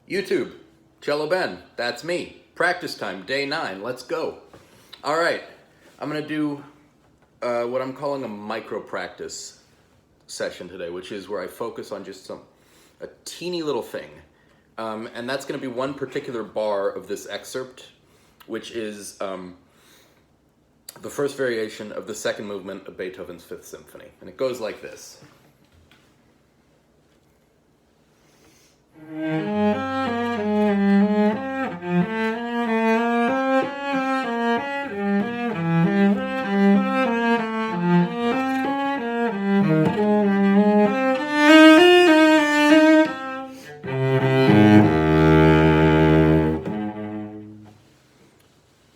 YouTube, Cello Ben, that's me. Practice time, day 9, let's go. All right, I'm gonna do what I'm calling a micro practice session today, which is where I focus on just a teeny little thing. And that's gonna be one particular bar of this excerpt, which is the first variation of the second movement of Beethoven's Fifth Symphony. And it goes like this.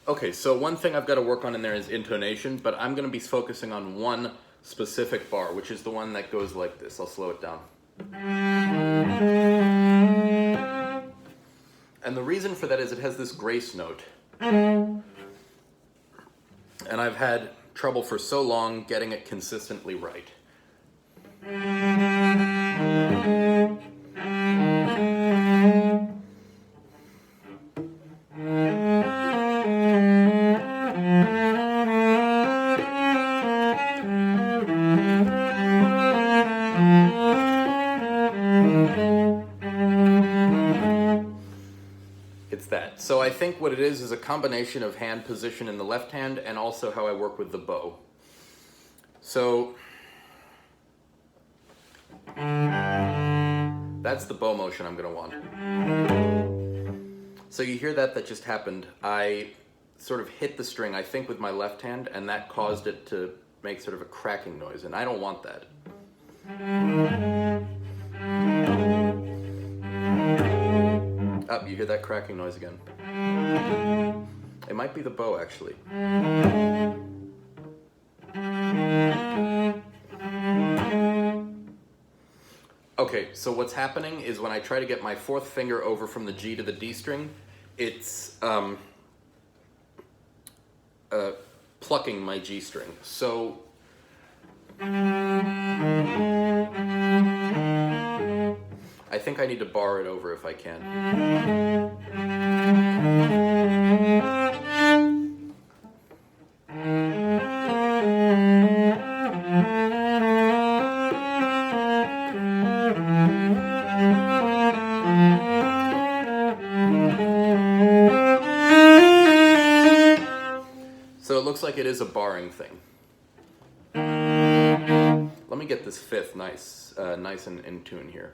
Okay, so one thing I've got to work on in there is intonation, but I'm going to be focusing on one specific bar, which is the one that goes like this. I'll slow it down. And the reason for that is it has this grace note. And I've had trouble for so long getting it consistently right. It's that. So I think what it is a combination of hand position in the left hand and also how I work with the bow. So that's the bow motion I'm going to want. So you hear that just happened. I sort of hit the string, I think, with my left hand, and that caused it to make sort of a cracking noise, and I don't want that. Oh, you hear that cracking noise again. It might be the bow, actually. Okay, so what's happening is when I try to get my fourth finger over from the G to the D string, it's plucking my G string. So I think I need to bar it over if I can. So it looks like it is a barring thing. Let me get this fifth nice and in tune here.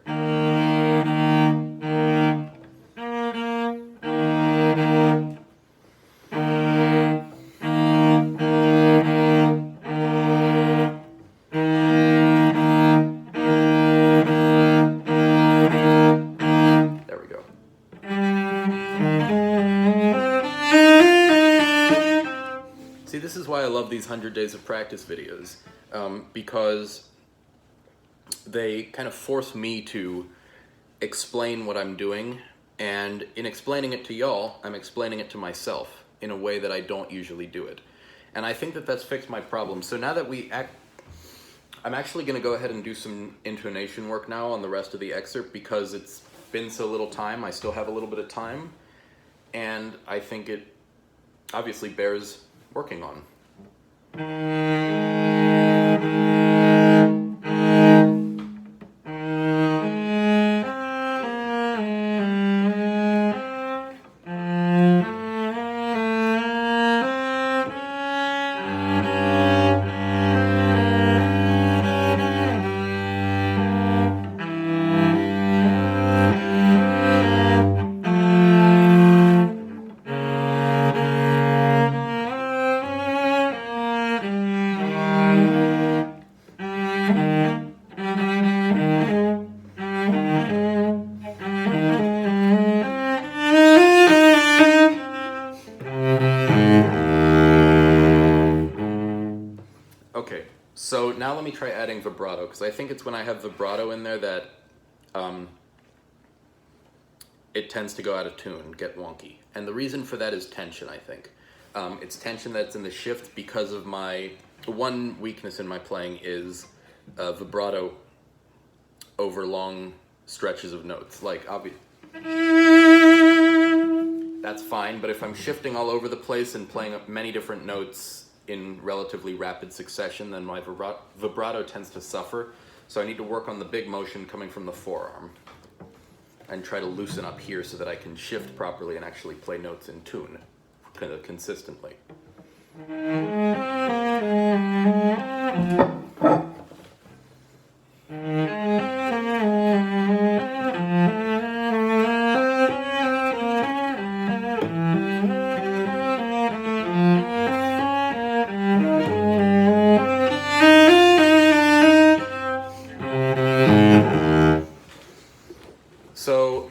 There we go. See, this is why I love these 100 days of practice videos, because they kind of force me to explain what I'm doing, and in explaining it to y'all, I'm explaining it to myself in a way that I don't usually do it. And I think that that's fixed my problem. So now that I'm actually going to go ahead and do some intonation work now on the rest of the excerpt, because it's been so little time. I still have a little bit of time, and I think it obviously bears working on. Okay, so now let me try adding vibrato, because I think it's when I have vibrato in there that it tends to go out of tune, get wonky. And the reason for that is tension, I think. It's tension that's in the shift because of one weakness in my playing is vibrato over long stretches of notes. Like, that's fine, but if I'm shifting all over the place and playing up many different notes in relatively rapid succession, then my vibrato tends to suffer. So I need to work on the big motion coming from the forearm and try to loosen up here so that I can shift properly and actually play notes in tune kind of consistently. So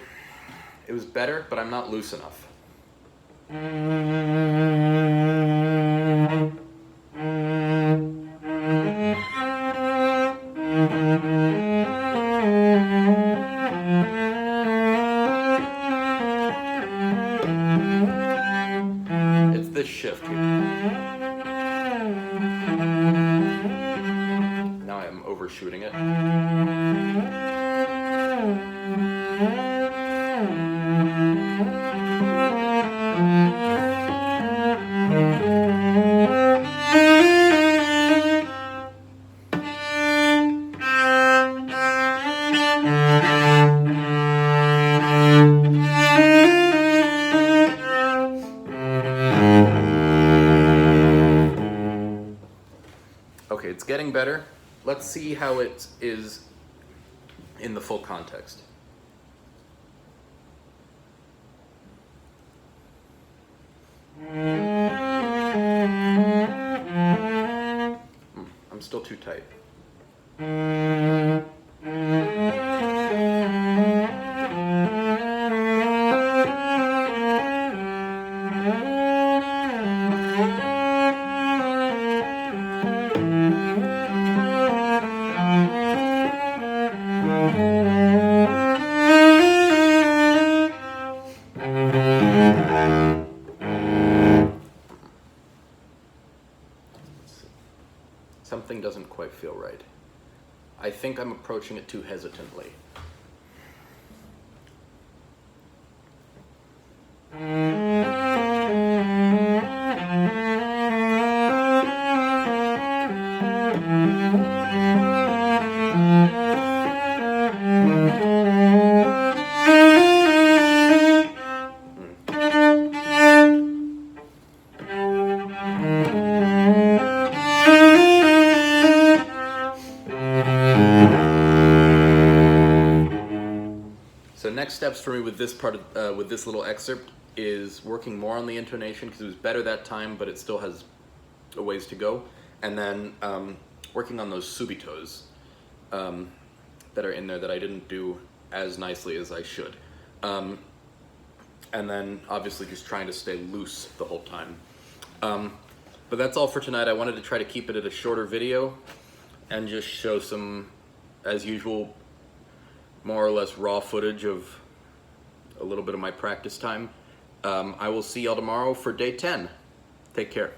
it was better, but I'm not loose enough. It's this shift here. Now I'm overshooting it. Okay, it's getting better. Let's see how it is in the full context. I'm still too tight. Something doesn't quite feel right. I think I'm approaching it too hesitantly. So next steps for me with this part of, with this little excerpt is working more on the intonation, because it was better that time, but it still has a ways to go. And then working on those subitos that are in there that I didn't do as nicely as I should. And then obviously just trying to stay loose the whole time. But that's all for tonight. I wanted to try to keep it at a shorter video and just show some, as usual, more or less raw footage of a little bit of my practice time. I will see y'all tomorrow for day 10. Take care.